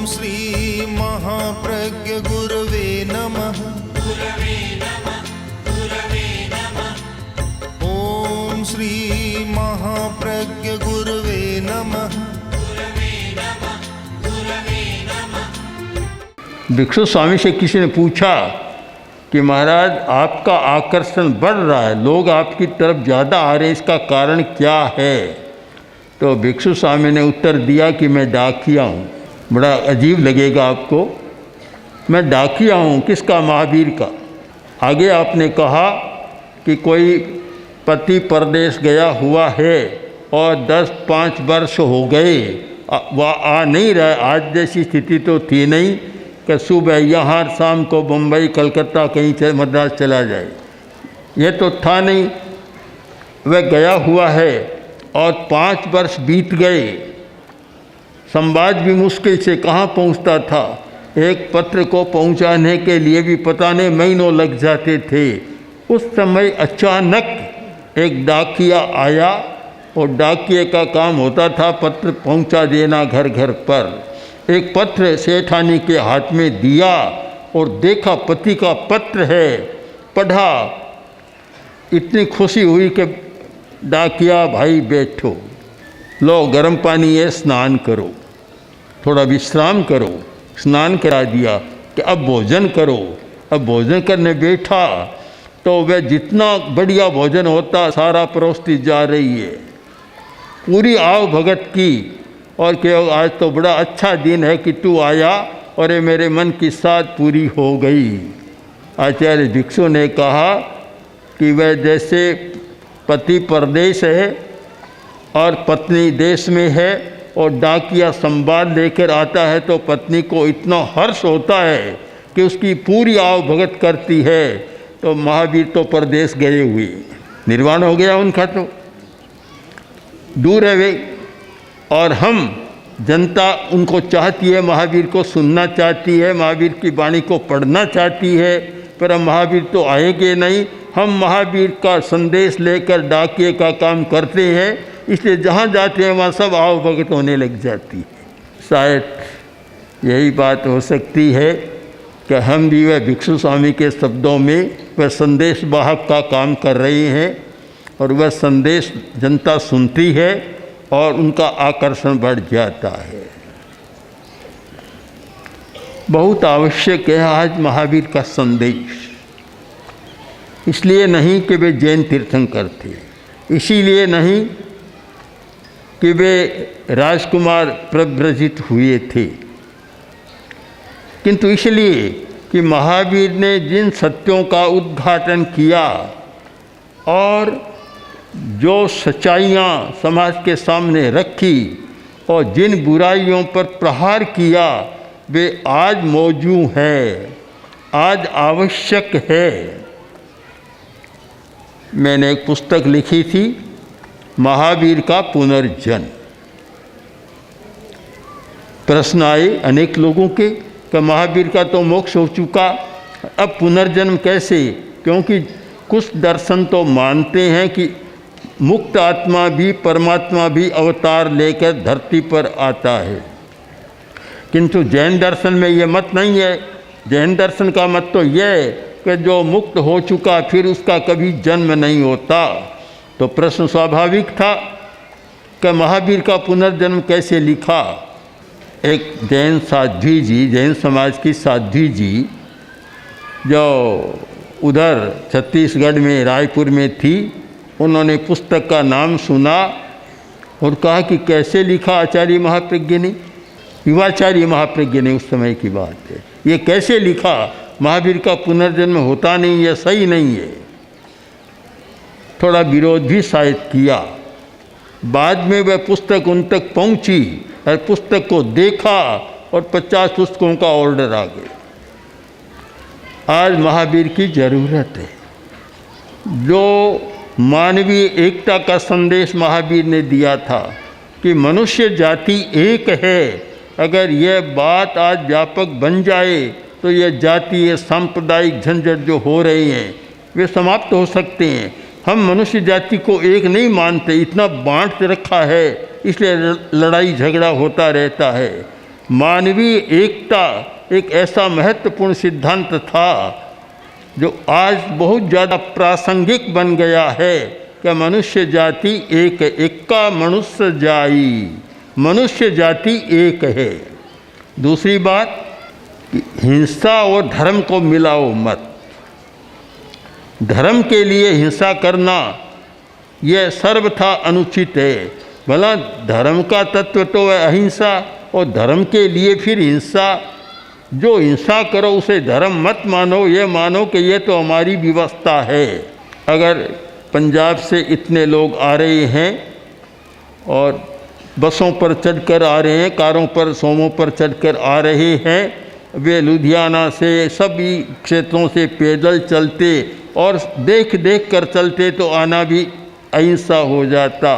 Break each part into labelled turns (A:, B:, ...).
A: श्री महाप्रज्ञ गुरवे नमः। ओम श्री महाप्रज्ञ गुरवे नमः।
B: भिक्षु स्वामी से किसी ने पूछा कि महाराज आपका आकर्षण बढ़ रहा है, लोग आपकी तरफ ज़्यादा आ रहे हैं, इसका कारण क्या है? तो भिक्षु स्वामी ने उत्तर दिया कि मैं डाकिया हूँ। बड़ा अजीब लगेगा आपको, मैं डाकिया हूँ किसका? महावीर का। आगे आपने कहा कि कोई पति परदेश गया हुआ है और 10-5 वर्ष हो गए, वह आ नहीं रहा। आज जैसी स्थिति तो थी नहीं कि सुबह यहाँ शाम को बम्बई कलकत्ता कहीं मद्रास चला जाए, ये तो था नहीं। वह गया हुआ है और 5 वर्ष बीत गए, संवाद भी मुश्किल से कहाँ पहुँचता था। एक पत्र को पहुँचाने के लिए भी पता नहीं महीनों लग जाते थे। उस समय अचानक एक डाकिया आया और डाकिए का काम होता था पत्र पहुँचा देना घर घर पर। एक पत्र सेठानी के हाथ में दिया और देखा पति का पत्र है, पढ़ा। इतनी खुशी हुई कि डाकिया भाई बैठो, लो गर्म पानी है, स्नान करो, थोड़ा विश्राम करो। स्नान करा दिया कि अब भोजन करो। अब भोजन करने बैठा तो वह जितना बढ़िया भोजन होता सारा परोसती जा रही है, पूरी आव भगत की। और कि आज तो बड़ा अच्छा दिन है कि तू आया और ये मेरे मन की साध पूरी हो गई। आचार्य भिक्षु ने कहा कि वह जैसे पति परदेश है और पत्नी देश में है और डाकिया संवाद लेकर आता है तो पत्नी को इतना हर्ष होता है कि उसकी पूरी आव भगत करती है। तो महावीर तो परदेश गए हुए, निर्वाण हो गया उनका, तो दूर है वे। और हम जनता उनको चाहती है, महावीर को सुनना चाहती है, महावीर की वाणी को पढ़ना चाहती है, पर हम महावीर तो आएंगे नहीं। हम महावीर का संदेश लेकर डाकिए का काम करते हैं, इसलिए जहाँ जाते हैं वहाँ सब आव भगत होने लग जाती है। शायद यही बात हो सकती है कि हम भी वह भिक्षु स्वामी के शब्दों में वह संदेश वाहक का काम कर रहे हैं और वह संदेश जनता सुनती है और उनका आकर्षण बढ़ जाता है। बहुत आवश्यक है आज महावीर का संदेश। इसलिए नहीं कि वे जैन तीर्थंकर थे, इसीलिए नहीं कि वे राजकुमार प्रव्रजित हुए थे, किंतु इसलिए कि महावीर ने जिन सत्यों का उद्घाटन किया और जो सच्चाइयाँ समाज के सामने रखी और जिन बुराइयों पर प्रहार किया, वे आज मौजूद है, आज आवश्यक है। मैंने एक पुस्तक लिखी थी, महावीर का पुनर्जन्म। प्रश्न आए अनेक लोगों के कि महावीर का तो मोक्ष हो चुका, अब पुनर्जन्म कैसे? क्योंकि कुछ दर्शन तो मानते हैं कि मुक्त आत्मा भी परमात्मा भी अवतार लेकर धरती पर आता है, किंतु जैन दर्शन में ये मत नहीं है। जैन दर्शन का मत तो यह है कि जो मुक्त हो चुका फिर उसका कभी जन्म नहीं होता। तो प्रश्न स्वाभाविक था कि महावीर का पुनर्जन्म कैसे लिखा। एक जैन साध्वी जी, जैन समाज की साध्वी जी, जो उधर छत्तीसगढ़ में रायपुर में थी, उन्होंने पुस्तक का नाम सुना और कहा कि कैसे लिखा आचार्य महाप्रज्ञ ने, युवाचार्य महाप्रज्ञ ने, उस समय की बात है, ये कैसे लिखा? महावीर का पुनर्जन्म होता नहीं, यह सही नहीं है। थोड़ा विरोध भी शायद किया। बाद में वह पुस्तक उन तक पहुंची और पुस्तक को देखा और 50 पुस्तकों का ऑर्डर आ गया। आज महावीर की ज़रूरत है। जो मानवीय एकता का संदेश महावीर ने दिया था कि मनुष्य जाति एक है, अगर यह बात आज व्यापक बन जाए तो यह जातीय सांप्रदायिक झंझट जो हो रहे हैं वे समाप्त हो सकते हैं। हम मनुष्य जाति को एक नहीं मानते, इतना बांट रखा है, इसलिए लड़ाई झगड़ा होता रहता है। मानवीय एकता एक ऐसा महत्वपूर्ण सिद्धांत था जो आज बहुत ज़्यादा प्रासंगिक बन गया है कि मनुष्य जाति एक, एका मनुष्य जाई, मनुष्य जाति एक है। दूसरी बात कि हिंसा और धर्म को मिलाओ मत। धर्म के लिए हिंसा करना यह सर्वथा अनुचित है। भला धर्म का तत्व तो है अहिंसा, और धर्म के लिए फिर हिंसा। जो हिंसा करो उसे धर्म मत मानो, ये मानो कि ये तो हमारी व्यवस्था है। अगर पंजाब से इतने लोग आ रहे हैं और बसों पर चढ़कर आ रहे हैं, कारों पर, सोमों पर चढ़कर आ रहे हैं, वे लुधियाना से सभी क्षेत्रों से पैदल चलते और देख देख कर चलते तो आना भी अहिंसा हो जाता।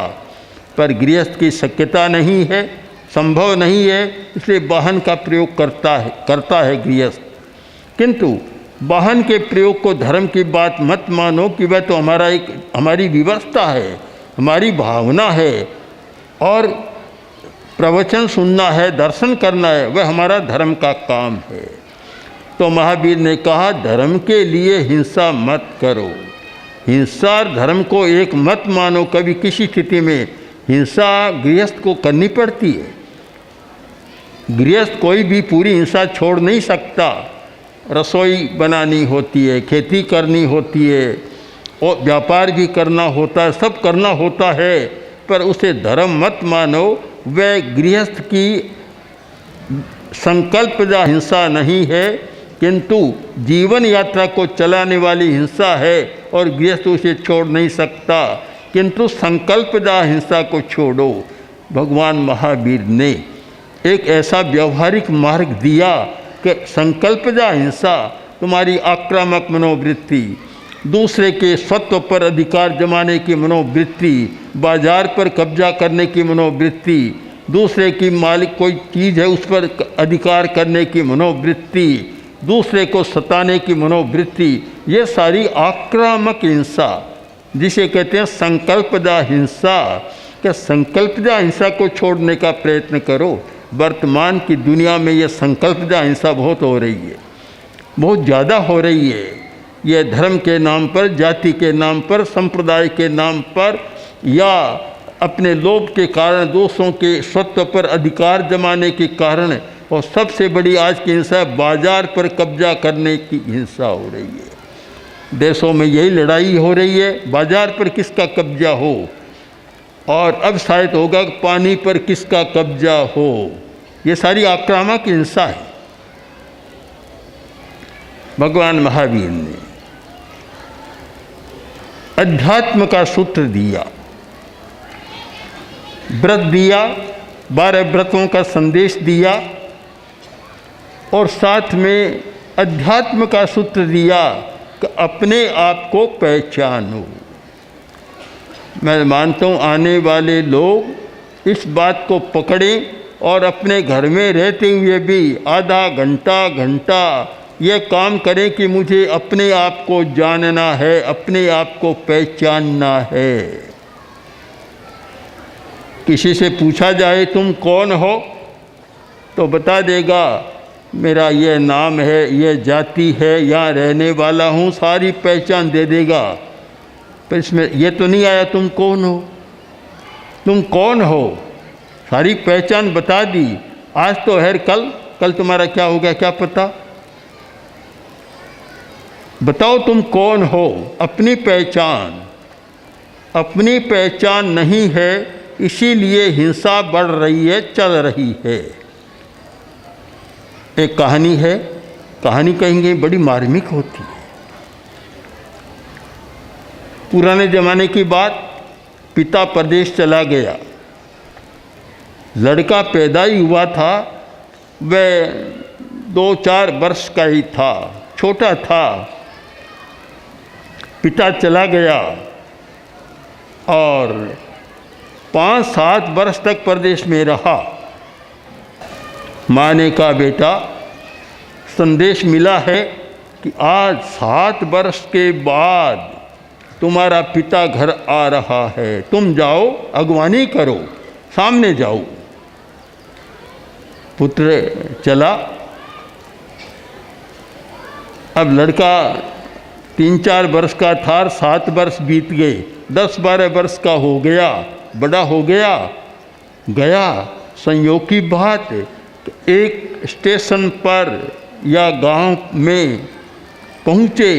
B: पर गृहस्थ की शक्यता नहीं है, संभव नहीं है, इसलिए वाहन का प्रयोग करता है गृहस्थ। किंतु वाहन के प्रयोग को धर्म की बात मत मानो कि वह तो हमारी व्यवस्था है, हमारी भावना है, और प्रवचन सुनना है, दर्शन करना है, वह हमारा धर्म का काम है। तो महावीर ने कहा धर्म के लिए हिंसा मत करो। हिंसा और धर्म को एक मत मानो। कभी किसी स्थिति में हिंसा गृहस्थ को करनी पड़ती है। गृहस्थ कोई भी पूरी हिंसा छोड़ नहीं सकता। रसोई बनानी होती है, खेती करनी होती है, और व्यापार भी करना होता है, सब करना होता है, पर उसे धर्म मत मानो। वह गृहस्थ की संकल्पजा हिंसा नहीं है, किंतु जीवन यात्रा को चलाने वाली हिंसा है, और गृहस्थ उसे छोड़ नहीं सकता। किंतु संकल्पजा हिंसा को छोड़ो। भगवान महावीर ने एक ऐसा व्यवहारिक मार्ग दिया कि संकल्पजा हिंसा, तुम्हारी आक्रामक मनोवृत्ति, दूसरे के स्वत्व पर अधिकार जमाने की मनोवृत्ति, बाजार पर कब्जा करने की मनोवृत्ति, दूसरे की मालिक कोई चीज़ है उस पर अधिकार करने की मनोवृत्ति, दूसरे को सताने की मनोवृत्ति, ये सारी आक्रामक हिंसा जिसे कहते हैं संकल्पजा हिंसा। क्या संकल्पजा हिंसा को छोड़ने का प्रयत्न करो। वर्तमान की दुनिया में ये संकल्पजा हिंसा बहुत हो रही है, बहुत ज़्यादा हो रही है। ये धर्म के नाम पर, जाति के नाम पर, संप्रदाय के नाम पर, या अपने लोभ के कारण, दूसरों के स्वत्व पर अधिकार जमाने के कारण, और सबसे बड़ी आज की हिंसा बाजार पर कब्जा करने की हिंसा हो रही है। देशों में यही लड़ाई हो रही है, बाजार पर किसका कब्जा हो, और अब शायद होगा पानी पर किसका कब्जा हो। ये सारी आक्रामक हिंसा है। भगवान महावीर ने अध्यात्म का सूत्र दिया, व्रत दिया, 12 व्रतों का संदेश दिया, और साथ में अध्यात्म का सूत्र दिया कि अपने आप को पहचानो। मैं मानता हूँ आने वाले लोग इस बात को पकड़ें और अपने घर में रहते हुए भी आधा घंटा ये काम करें कि मुझे अपने आप को जानना है, अपने आप को पहचानना है। किसी से पूछा जाए तुम कौन हो, तो बता देगा मेरा ये नाम है, ये जाति है, यहाँ रहने वाला हूँ, सारी पहचान दे देगा। पर इसमें ये तो नहीं आया तुम कौन हो, तुम कौन हो, सारी पहचान बता दी। आज तो है, कल तुम्हारा क्या होगा क्या पता। बताओ तुम कौन हो। अपनी पहचान नहीं है, इसीलिए हिंसा बढ़ रही है, चल रही है। एक कहानी है, कहानी कहेंगे बड़ी मार्मिक होती है। पुराने ज़माने की बात, पिता परदेश चला गया, लड़का पैदा ही हुआ था, वह 2-4 वर्ष का ही था, छोटा था। पिता चला गया और 5-7 वर्ष तक परदेश में रहा। माँ ने कहा बेटा संदेश मिला है कि आज 7 वर्ष के बाद तुम्हारा पिता घर आ रहा है, तुम जाओ अगवानी करो, सामने जाओ। पुत्र चला। अब लड़का 3-4 वर्ष का था, 7 वर्ष बीत गए, 10-12 वर्ष का हो गया, बड़ा हो गया। गया संयोग की बात, एक स्टेशन पर या गांव में पहुँचे,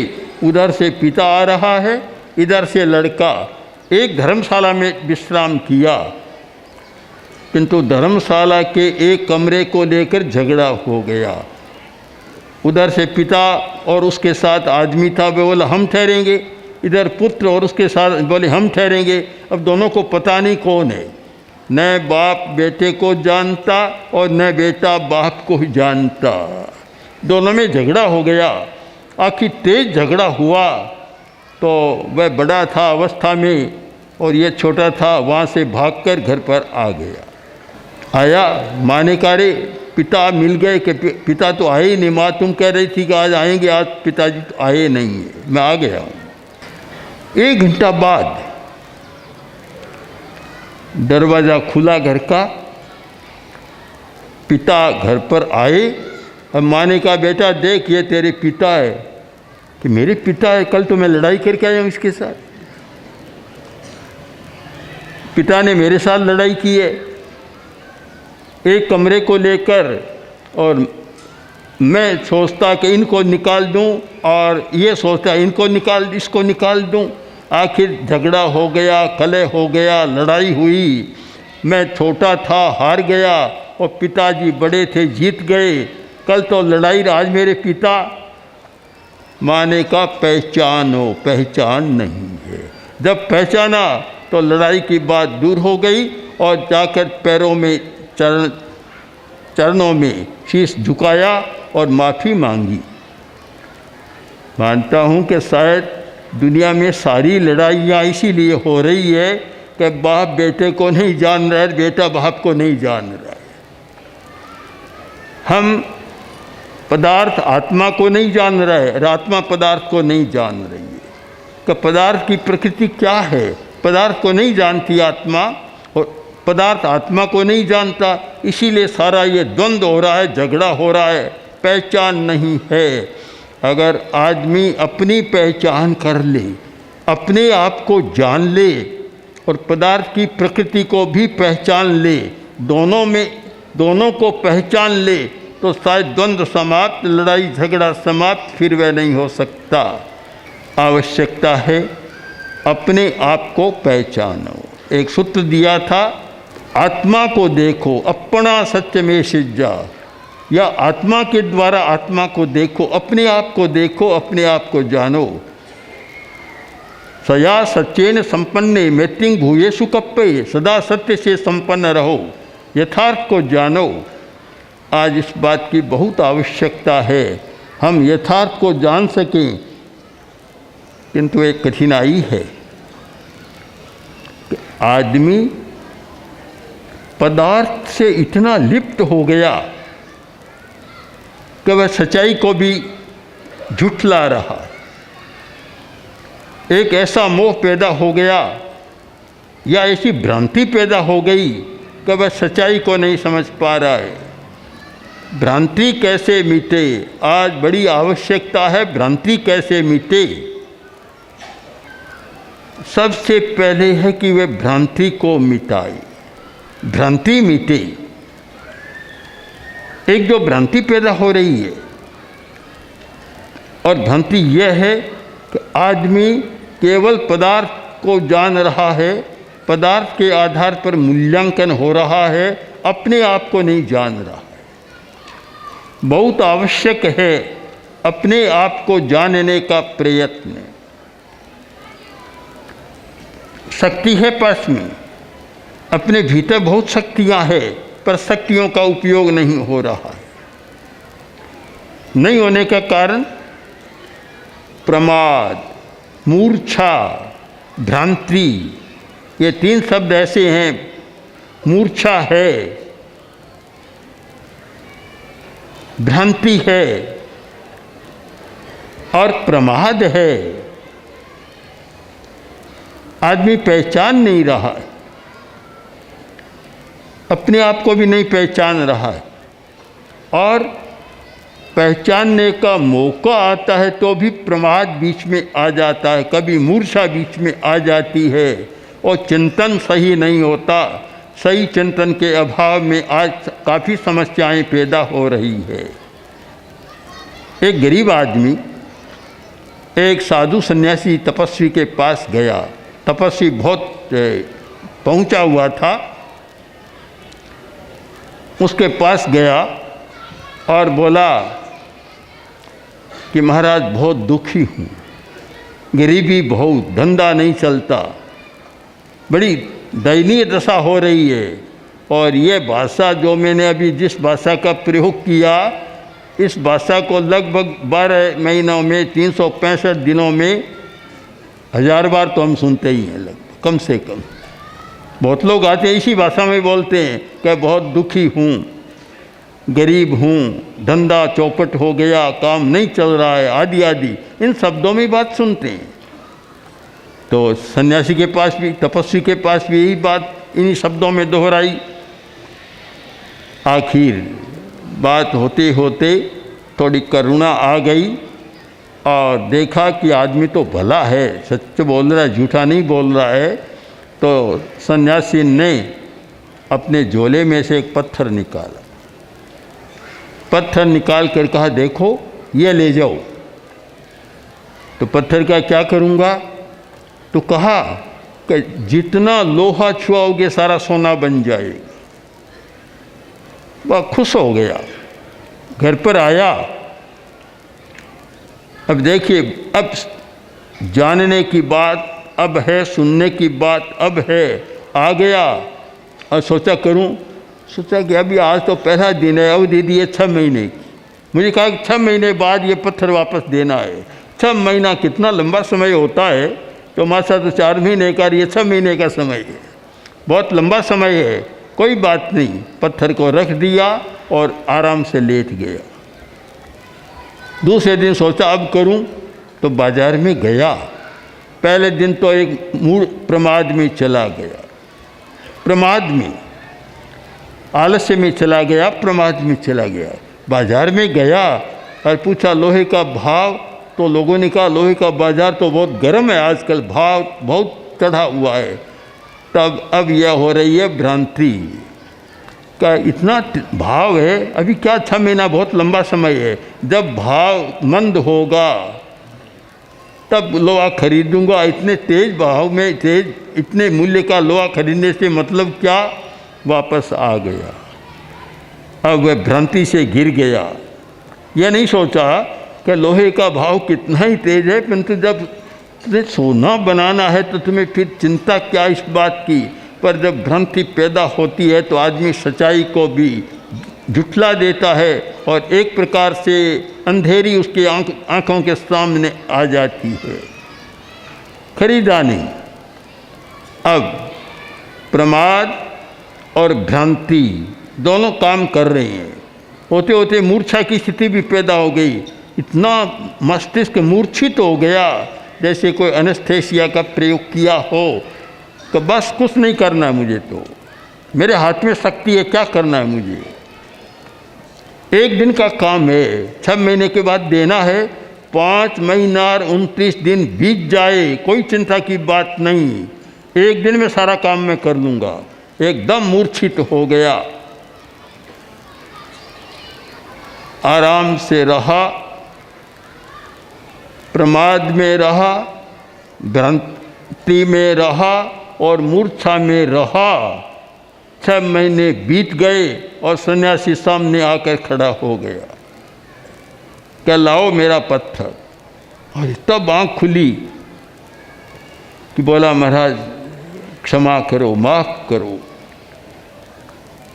B: उधर से पिता आ रहा है, इधर से लड़का। एक धर्मशाला में विश्राम किया, किंतु धर्मशाला के एक कमरे को लेकर झगड़ा हो गया। उधर से पिता और उसके साथ आदमी था, वे बोला हम ठहरेंगे, इधर पुत्र और उसके साथ बोले हम ठहरेंगे। अब दोनों को पता नहीं कौन है, न बाप बेटे को जानता और न बेटा बाप को जानता। दोनों में झगड़ा हो गया। आखिर तेज झगड़ा हुआ तो वह बड़ा था अवस्था में और ये छोटा था, वहाँ से भागकर घर पर आ गया। आया, माँ ने कहा रे पिता मिल गए, कि पिता तो आए ही नहीं, माँ तुम कह रही थी कि आज आएंगे, आज पिताजी तो आए नहीं है, मैं आ गया हूँ। 1 घंटा बाद दरवाज़ा खुला घर का, पिता घर पर आए। अब माँ ने कहा बेटा देख ये तेरे पिता है। कि मेरे पिता है? कल तो मैं लड़ाई करके आया हूँ इसके साथ, पिता ने मेरे साथ लड़ाई की है एक कमरे को लेकर, और मैं सोचता कि इनको निकाल दूं और ये सोचता इसको निकाल दूं। आखिर झगड़ा हो गया, कलह हो गया, लड़ाई हुई। मैं छोटा था, हार गया, और पिताजी बड़े थे, जीत गए। कल तो लड़ाई, आज मेरे पिता। माँ ने कहा पहचानो, पहचान नहीं है। जब पहचाना तो लड़ाई की बात दूर हो गई और जाकर पैरों में चरणों में शीश झुकाया और माफ़ी मांगी। मानता हूँ कि शायद दुनिया में सारी लड़ाइयाँ इसीलिए हो रही है कि बाप बेटे को नहीं जान रहा है, बेटा बाप को नहीं जान रहा है। हम पदार्थ आत्मा को नहीं जान रहे और आत्मा पदार्थ को नहीं जान रही है कि पदार्थ की प्रकृति क्या है। पदार्थ को नहीं जानती आत्मा और पदार्थ आत्मा को नहीं जानता, इसीलिए सारा ये द्वंद्व हो रहा है, झगड़ा हो रहा है, पहचान नहीं है। अगर आदमी अपनी पहचान कर ले, अपने आप को जान ले और पदार्थ की प्रकृति को भी पहचान ले, दोनों को पहचान ले, तो शायद द्वंद्व समाप्त, लड़ाई झगड़ा समाप्त, फिर वह नहीं हो सकता। आवश्यकता है अपने आप को पहचानो। एक सूत्र दिया था, आत्मा को देखो अपना सत्य में सिज्जा, या आत्मा के द्वारा आत्मा को देखो, अपने आप को देखो, अपने आप को जानो। सया सच्चेन संपन्ने मैत्रिंग भूयेषु कप्पे, सदा सत्य से संपन्न रहो, यथार्थ को जानो। आज इस बात की बहुत आवश्यकता है, हम यथार्थ को जान सकें, किंतु एक कठिनाई है कि आदमी पदार्थ से इतना लिप्त हो गया कि वह सच्चाई को भी झुठला रहा। एक ऐसा मोह पैदा हो गया या ऐसी भ्रांति पैदा हो गई कि वह सच्चाई को नहीं समझ पा रहा है। भ्रांति कैसे मिटे? आज बड़ी आवश्यकता है, भ्रांति कैसे मिटे? सबसे पहले है कि वे भ्रांति को मिटाए, भ्रांति मिटे। एक जो भ्रांति पैदा हो रही है, और भ्रांति यह है कि आदमी केवल पदार्थ को जान रहा है, पदार्थ के आधार पर मूल्यांकन हो रहा है, अपने आप को नहीं जान रहा है। बहुत आवश्यक है अपने आप को जानने का प्रयत्न। शक्ति है पास में, अपने भीतर बहुत शक्तियां हैं, पर शक्तियों का उपयोग नहीं हो रहा है। नहीं होने का कारण प्रमाद, मूर्छा, भ्रांति, ये 3 शब्द ऐसे हैं। मूर्छा है, भ्रांति है और प्रमाद है। आदमी पहचान नहीं रहा है, अपने आप को भी नहीं पहचान रहा है। और पहचानने का मौका आता है तो भी प्रमाद बीच में आ जाता है, कभी मूर्छा बीच में आ जाती है और चिंतन सही नहीं होता। सही चिंतन के अभाव में आज काफ़ी समस्याएं पैदा हो रही है। एक गरीब आदमी एक साधु सन्यासी तपस्वी के पास गया। तपस्वी बहुत पहुंचा हुआ था। उसके पास गया और बोला कि महाराज बहुत दुखी हूँ, गरीबी बहुत, धंधा नहीं चलता, बड़ी दयनीय दशा हो रही है। और ये भाषा जो मैंने अभी जिस भाषा का प्रयोग किया, इस भाषा को लगभग 12 महीनों में 365 दिनों में 1000 बार तो हम सुनते ही हैं, लगभग कम से कम। बहुत लोग आते हैं इसी भाषा में बोलते हैं कि बहुत दुखी हूँ, गरीब हूँ, धंधा चौपट हो गया, काम नहीं चल रहा है, आदि आदि, इन शब्दों में बात सुनते हैं। तो सन्यासी के पास भी, तपस्वी के पास भी यही बात इन्हीं शब्दों में दोहराई। आखिर बात होते होते थोड़ी करुणा आ गई और देखा कि आदमी तो भला है, सच बोल रहा है, झूठा नहीं बोल रहा है। तो सन्यासी ने अपने झोले में से एक पत्थर निकाला। पत्थर निकाल कर कहा, देखो ये ले जाओ। तो पत्थर का क्या करूँगा? तो कहा कि जितना लोहा छुआओगे सारा सोना बन जाएगा। वह खुश हो गया, घर पर आया। अब देखिए, अब जानने की बात अब है, सुनने की बात अब है। आ गया और सोचा कि अभी आज तो पहला दिन है, अवधि दी है 6 महीने की। मुझे कहा कि 6 महीने बाद ये पत्थर वापस देना है। 6 महीना कितना लंबा समय होता है, तो मासा तो 4 महीने का, ये 6 महीने का समय है, बहुत लंबा समय है। कोई बात नहीं, पत्थर को रख दिया और आराम से लेट गया। दूसरे दिन सोचा अब करूं, तो बाजार में गया। पहले दिन तो एक मूड प्रमाद में चला गया, प्रमाद में, आलस्य में चला गया, प्रमाद में चला गया। बाजार में गया और पूछा लोहे का भाव, तो लोगों ने कहा लोहे का बाजार तो बहुत गर्म है आजकल, भाव बहुत चढ़ा हुआ है। तब अब यह हो रही है भ्रांति का, इतना भाव है, अभी क्या 6 महीना बहुत लंबा समय है। जब भाव मंद होगा तब लोहा खरीदूंगा। इतने तेज भाव में, तेज इतने मूल्य का लोहा खरीदने से मतलब क्या? वापस आ गया। अब वह भ्रांति से गिर गया। यह नहीं सोचा कि लोहे का भाव कितना ही तेज है, परंतु जब तुम्हें सोना बनाना है तो तुम्हें फिर चिंता क्या इस बात की। पर जब भ्रांति पैदा होती है तो आदमी सच्चाई को भी झुठला देता है और एक प्रकार से अंधेरी उसके आँखों के सामने आ जाती है। खरीदा नहीं। अब प्रमाद और भ्रांति दोनों काम कर रहे हैं। होते होते मूर्छा की स्थिति भी पैदा हो गई। इतना मस्तिष्क मूर्छित हो गया जैसे कोई एनेस्थेसिया का प्रयोग किया हो कि बस कुछ नहीं करना है मुझे, तो मेरे हाथ में शक्ति है, क्या करना है मुझे। 1 दिन का काम है, 6 महीने के बाद देना है। 5 महीना और 29 दिन बीत जाए, कोई चिंता की बात नहीं, 1 दिन में सारा काम मैं कर लूँगा। एकदम मूर्छित हो गया। आराम से रहा, प्रमाद में रहा, भ्रांति में रहा और मूर्छा में रहा। 6 महीने बीत गए और सन्यासी सामने आकर खड़ा हो गया। क्या लाओ मेरा पत्थर। और तब आँख खुली कि बोला महाराज क्षमा करो, माफ़ करो,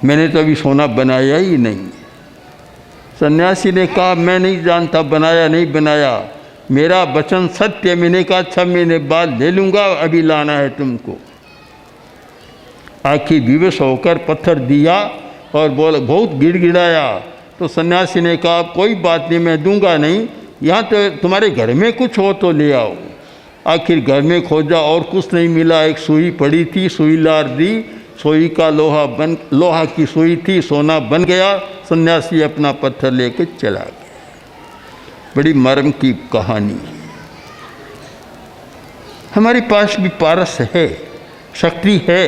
B: मैंने तो अभी सोना बनाया ही नहीं। सन्यासी ने कहा मैं नहीं जानता बनाया नहीं बनाया, मेरा वचन सत्य। मैंने कहा 6 महीने बाद ले लूँगा, अभी लाना है तुमको। आखिर विवश होकर पत्थर दिया और बोला, बहुत गिड़गिड़ाया। तो सन्यासी ने कहा कोई बात नहीं, मैं दूंगा नहीं, यहाँ तो तुम्हारे घर में कुछ हो तो ले आओ। आखिर घर में खोजा और कुछ नहीं मिला। एक सुई पड़ी थी, सुई लार दी, सोई का लोहा की सुई थी, सोना बन गया। सन्यासी अपना पत्थर लेकर चला गया। बड़ी मर्म की कहानी है। हमारे पास भी पारस है, शक्ति है।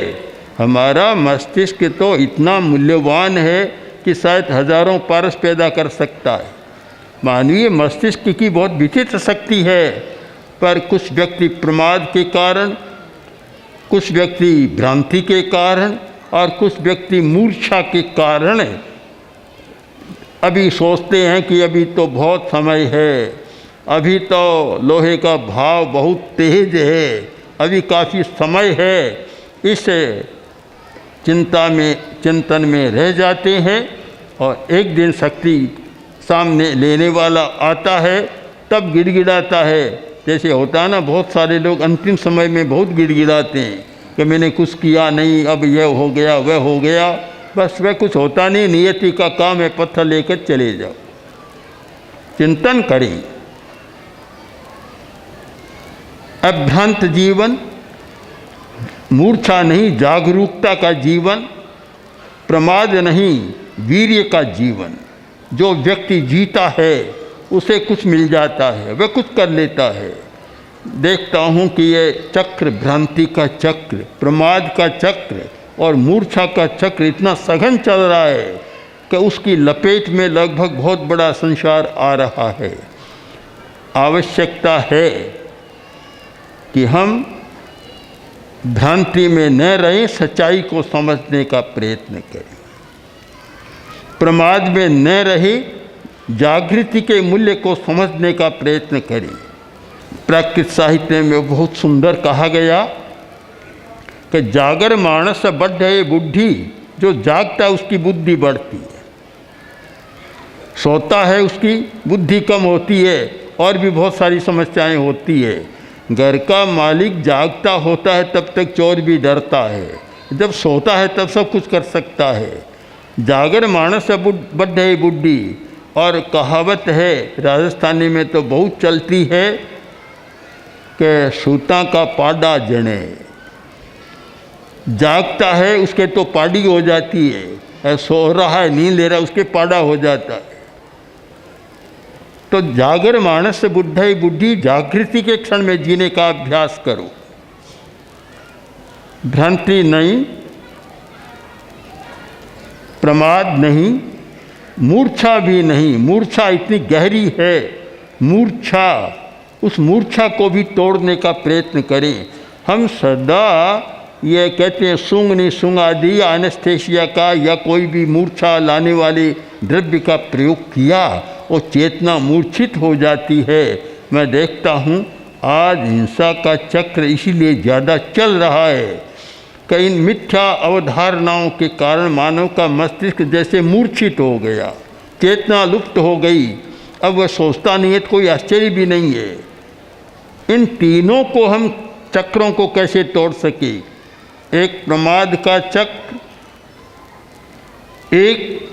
B: हमारा मस्तिष्क तो इतना मूल्यवान है कि शायद हजारों पारस पैदा कर सकता है। मानवीय मस्तिष्क की बहुत विचित्र शक्ति है, पर कुछ व्यक्ति प्रमाद के कारण, कुछ व्यक्ति भ्रांति के कारण और कुछ व्यक्ति मूर्छा के कारण अभी सोचते हैं कि अभी तो बहुत समय है, अभी तो लोहे का भाव बहुत तेज है, अभी काफ़ी समय है। इस चिंतन में रह जाते हैं और एक दिन शक्ति सामने लेने वाला आता है, तब गिड़गिड़ाता है। जैसे होता है ना, बहुत सारे लोग अंतिम समय में बहुत गिड़गिड़ाते हैं कि मैंने कुछ किया नहीं, अब यह हो गया, वह हो गया। बस वह कुछ होता नहीं, नियति का काम है, पत्थर लेकर चले जाओ। चिंतन करें। अभ्रांत जीवन, मूर्छा नहीं जागरूकता का जीवन, प्रमाद नहीं वीर्य का जीवन। जो व्यक्ति जीता है उसे कुछ मिल जाता है, वह कुछ कर लेता है। देखता हूँ कि ये चक्र, भ्रांति का चक्र, प्रमाद का चक्र और मूर्छा का चक्र इतना सघन चल रहा है कि उसकी लपेट में लगभग बहुत बड़ा संसार आ रहा है। आवश्यकता है कि हम भ्रांति में न रहें, सच्चाई को समझने का प्रयत्न करें। प्रमाद में न रहे, जागृति के मूल्य को समझने का प्रयत्न करें। प्राकृत साहित्य में बहुत सुंदर कहा गया कि जागर मानस बढ़े बुद्धि, जो जागता है उसकी बुद्धि बढ़ती है, सोता है उसकी बुद्धि कम होती है, और भी बहुत सारी समस्याएं होती है। घर का मालिक जागता होता है तब तक चोर भी डरता है, जब सोता है तब सब कुछ कर सकता है। जागर मानस बढ़े बुद्धि, और कहावत है राजस्थानी में तो बहुत चलती है कि सूता का पाडा जने। जागता है उसके तो पाडी हो जाती है, सो रहा है, नींद ले रहा है, उसके पाडा हो जाता है। तो जागर मानस बुद्धि बुद्धि, जागृति के क्षण में जीने का अभ्यास करो। भ्रांति नहीं, प्रमाद नहीं, मूर्छा भी नहीं। मूर्छा इतनी गहरी है, मूर्छा, उस मूर्छा को भी तोड़ने का प्रयत्न करें। हम सदा ये कहते हैं सूंग नहीं सूंग आदि एनेस्थेसिया का या कोई भी मूर्छा लाने वाले द्रव्य का प्रयोग किया, वो चेतना मूर्छित हो जाती है। मैं देखता हूँ आज हिंसा का चक्र इसीलिए ज़्यादा चल रहा है कि इन मिथ्या अवधारणाओं के कारण मानव का मस्तिष्क जैसे मूर्छित हो गया, चेतना लुप्त हो गई। अब वह सोचता नहीं है, तो कोई आश्चर्य भी नहीं है। इन तीनों को हम चक्रों को कैसे तोड़ सके? एक प्रमाद का चक्र, एक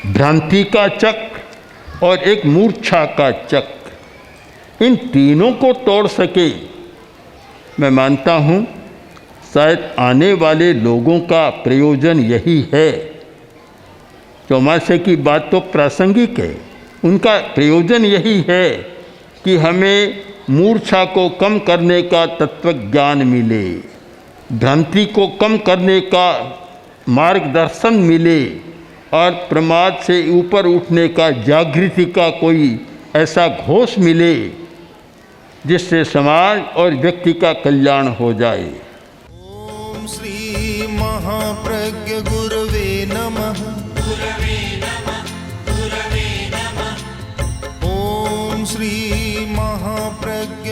B: भ्रांति का चक्र और एक मूर्छा का चक्र। इन तीनों को तोड़ सके, मैं मानता हूँ शायद आने वाले लोगों का प्रयोजन यही है। चौमासे की बात तो प्रासंगिक है, उनका प्रयोजन यही है कि हमें मूर्छा को कम करने का तत्व ज्ञान मिले, भ्रांति को कम करने का मार्गदर्शन मिले और प्रमाद से ऊपर उठने का, जागृति का कोई ऐसा घोष मिले जिससे समाज और व्यक्ति का कल्याण हो जाए।
A: ओम श्री महाप्रज्ञ गुरवे नमः। ओम श्री महाप्रज्ञ